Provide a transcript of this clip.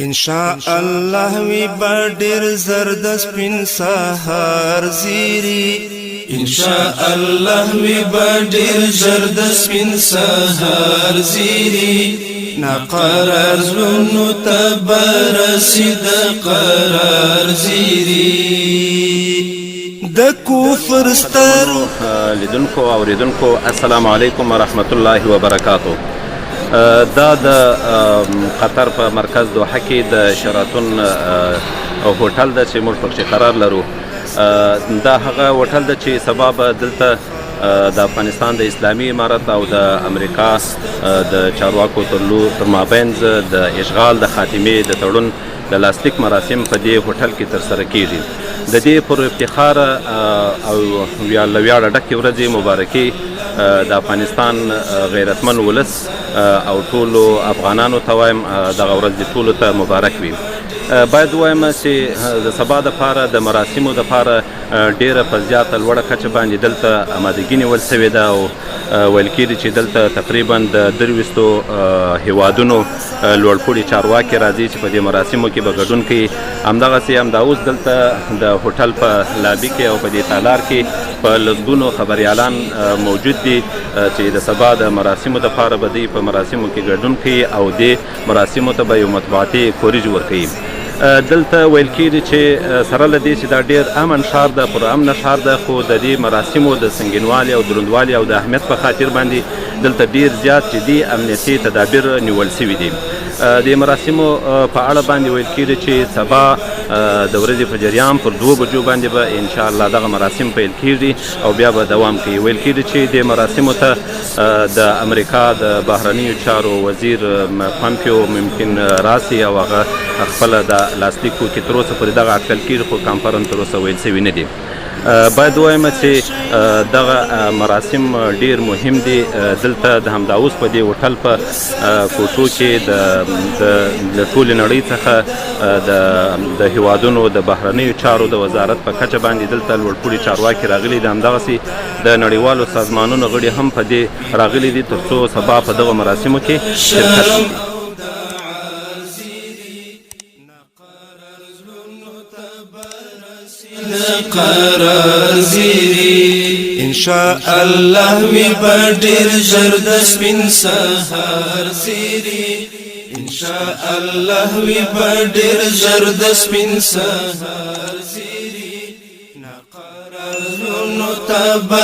انشاء الله وی بډیر زرد سپین سحر زیری انشاء الله وی بډیر زرد سپین سحر زیری نقرار زونو تبرسید قرار زیری د کفر ستر لیدونکو او اوریدونکو السلام علیکم ورحمت الله وبرکاتہ. دا د قطر په مرکز دوحه کې د شراتون هوټل ده چې موږ پکې قرار لرو. دا هغه هوټل ده چې سبا به دلته د افغانستان د اسلامي امارت او د امریکا د چارواکو تر مابین د اشغال د خاتمې د تړون د لاسلیک مراسم په دې هوټل کې ترسره کیږي. د دې پر افتخار او له ویاړه ډکې ورځې مبارکي د افغانستان غیرتمن ولس او ټولو افغانانو ته وایم دغه ورځ د ټولو ته مبارک وي. باید ووایم چې د سبا دپاره د مراسمو دپاره ډیره په زیاته لوړه کچه باندې دلته امادګي نیول سوې ده او ویل کېږي چې دلته تقریبا د 23 هیوادونو لوړپوړي چارواکي راځي چې په دې مراسمو کې به ګډون کوي. همدغسې همدا اوس دلته د هوټل په لابي کې او په دې تالار کې په لسګونو خبریالان موجود دي چې د سبا د مراسمو دپاره به دوی په مراسمو کې ګډون کوي او دې مراسمو ته به یو مطبوعاتي کوریج ورکوي. دلته ویل کېږي چې سره له دې چې دا ډېر امن ښار ده، پر امنه ښار ده، خو د دې مراسمو د سنګینوالي او دروندوالي او د اهمیت په خاطر باندې دلته ډېر زیات جدي امنیتي تدابیر نیول سوي دي. د مراسمو په اړه باندې ویل کېږي چې سبا د ورځې په جریان پر 2 بجو باندې به انشاءالله دغه مراسم پیل کېږي او بیا به دوام کوي. ویل کېږي چې د مراسمو ته د امریکا د بهرنیو چارو وزیر پامپیو ممکن راسي او هغه خپله د لاسلیک وکړي. تر اوسه پورې دغه اټکل کېږي خو کنفرم تر اوسه ویل سوي نه دي. باید ووایم چې دغه مراسم ډیر مهم دي. دلته د همدا اوس په دې هوټل په کوټو کې د ټولې نړۍ څخه د هیوادونو د بهرنیو چارو د وزارت په کچه باندې دلته لوړپوړي چارواکي راغلي دي. همدغسې د نړیوالو سازمانونو غړي هم په دې راغلي دي تر څو سبا په دغه مراسمو کې شرکت وکړي. قرار زیری انشاء الله وی بډیر زرد سپین سحر زیری انشاء الله وی بډیر زرد سپین سحر زیری نقرار زونو تبا